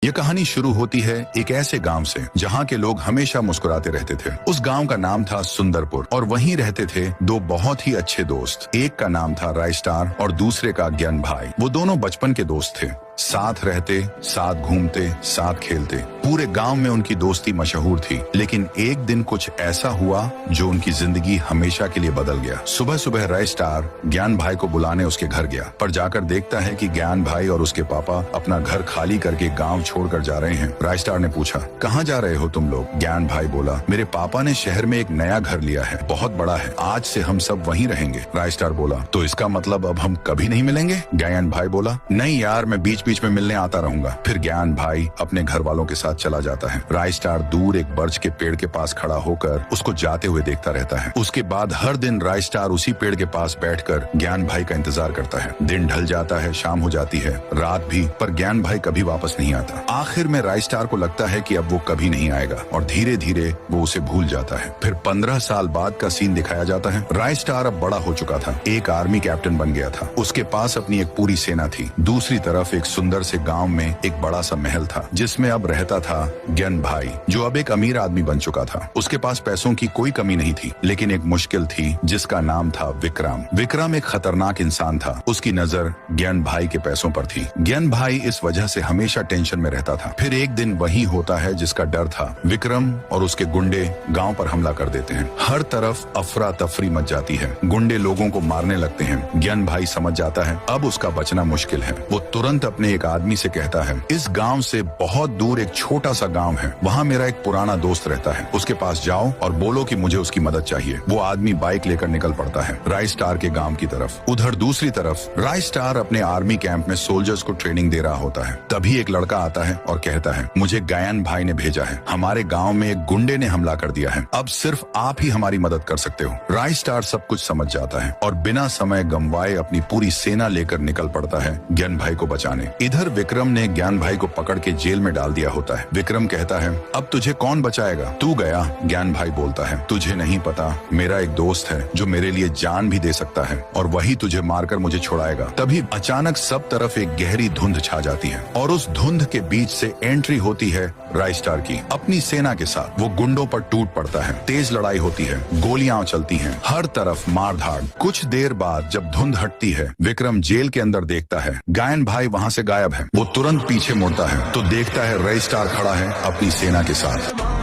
ये कहानी शुरू होती है एक ऐसे गांव से जहां के लोग हमेशा मुस्कुराते रहते थे। उस गांव का नाम था सुंदरपुर और वहीं रहते थे दो बहुत ही अच्छे दोस्त। एक का नाम था रायस्टार और दूसरे का ज्ञान भाई। वो दोनों बचपन के दोस्त थे, साथ रहते, साथ घूमते, साथ खेलते। पूरे गांव में उनकी दोस्ती मशहूर थी। लेकिन एक दिन कुछ ऐसा हुआ जो उनकी जिंदगी हमेशा के लिए बदल गया। सुबह सुबह रायस्टार ज्ञान भाई को बुलाने उसके घर गया, पर जाकर देखता है कि ज्ञान भाई और उसके पापा अपना घर खाली करके गांव छोड़कर जा रहे हैं। रायस्टार ने पूछा, कहाँ जा रहे हो तुम लोग? ज्ञान भाई बोला, मेरे पापा ने शहर में एक नया घर लिया है, बहुत बड़ा है, आज से हम सब वहीं रहेंगे। रायस्टार बोला, तो इसका मतलब अब हम कभी नहीं मिलेंगे? ज्ञान भाई बोला, नहीं यार, मैं बीच बीच में मिलने आता रहूंगा। फिर ज्ञान भाई अपने घर वालों के साथ चला जाता है। रायस्टार दूर एक बर्च के पेड़ के पास खड़ा होकर उसको जाते हुए देखता रहता है। उसके बाद हर दिन रायस्टार उसी पेड़ के पास बैठकर ज्ञान भाई का इंतजार करता है। दिन ढल जाता है, शाम हो जाती है, रात भी, पर ज्ञान भाई कभी वापस नहीं आता। आखिर में रायस्टार को लगता है कि अब वो कभी नहीं आएगा और धीरे धीरे वो उसे भूल जाता है। फिर 15 साल बाद का सीन दिखाया जाता है। रायस्टार अब बड़ा हो चुका था, एक आर्मी कैप्टन बन गया था। उसके पास अपनी एक पूरी सेना थी। दूसरी तरफ एक सुंदर से गांव में एक बड़ा सा महल था जिसमें अब रहता था ज्ञान भाई, जो अब एक अमीर आदमी बन चुका था। उसके पास पैसों की कोई कमी नहीं थी, लेकिन एक मुश्किल थी जिसका नाम था विक्रम। विक्रम एक खतरनाक इंसान था। उसकी नजर ज्ञान भाई के पैसों पर थी। ज्ञान भाई इस वजह से हमेशा टेंशन में रहता था। फिर एक दिन वही होता है जिसका डर था। विक्रम और उसके गुंडे गांव पर हमला कर देते हैं। हर तरफ अफरा तफरी मच जाती है। गुंडे लोगों को मारने लगते हैं। ज्ञान भाई समझ जाता है अब उसका बचना मुश्किल है। वो तुरंत अपने एक आदमी से कहता है, इस गांव से बहुत दूर एक छोटा सा गांव है, वहां मेरा एक पुराना दोस्त रहता है, उसके पास जाओ और बोलो कि मुझे उसकी मदद चाहिए। वो आदमी बाइक लेकर निकल पड़ता है रायस्टार के गांव की तरफ। उधर दूसरी तरफ रायस्टार अपने आर्मी कैंप में सोल्जर्स को ट्रेनिंग दे रहा होता है। तभी एक लड़का आता है और कहता है, मुझे ज्ञान भाई ने भेजा है, हमारे गाँव में एक गुंडे ने हमला कर दिया है, अब सिर्फ आप ही हमारी मदद कर सकते हो। रायस्टार सब कुछ समझ जाता है और बिना समय गंवाए अपनी पूरी सेना लेकर निकल पड़ता है ज्ञान भाई को बचाने। इधर विक्रम ने ज्ञान भाई को पकड़ के जेल में डाल दिया होता है। विक्रम कहता है, अब तुझे कौन बचाएगा? तू गया। ज्ञान भाई बोलता है, तुझे नहीं पता, मेरा एक दोस्त है जो मेरे लिए जान भी दे सकता है और वही तुझे मारकर मुझे छुड़ाएगा। तभी अचानक सब तरफ एक गहरी धुंध छा जाती है और उस धुंध के बीच से एंट्री होती है रायस्टार की अपनी सेना के साथ। वो गुंडों पर टूट पड़ता है। तेज लड़ाई होती है, गोलियां चलती हैं, हर तरफ मार धाड़। कुछ देर बाद जब धुंध हटती है, विक्रम जेल के अंदर देखता है ज्ञान भाई वहां से गायब है। वो तुरंत पीछे मुड़ता है तो देखता है रायस्टार खड़ा है अपनी सेना के साथ।